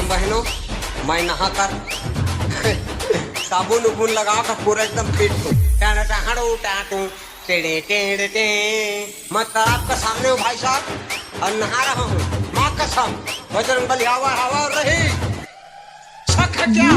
एकदम बहनों, मैं नहा कर साबुन उबुन लगा कर पूरा एकदम फिट हूँ। मैं तालाब के सामने हूँ भाई साहब और नहा रहा हूँ। माँ कसम बजरंग बली हवा हवा रही। शक है क्या?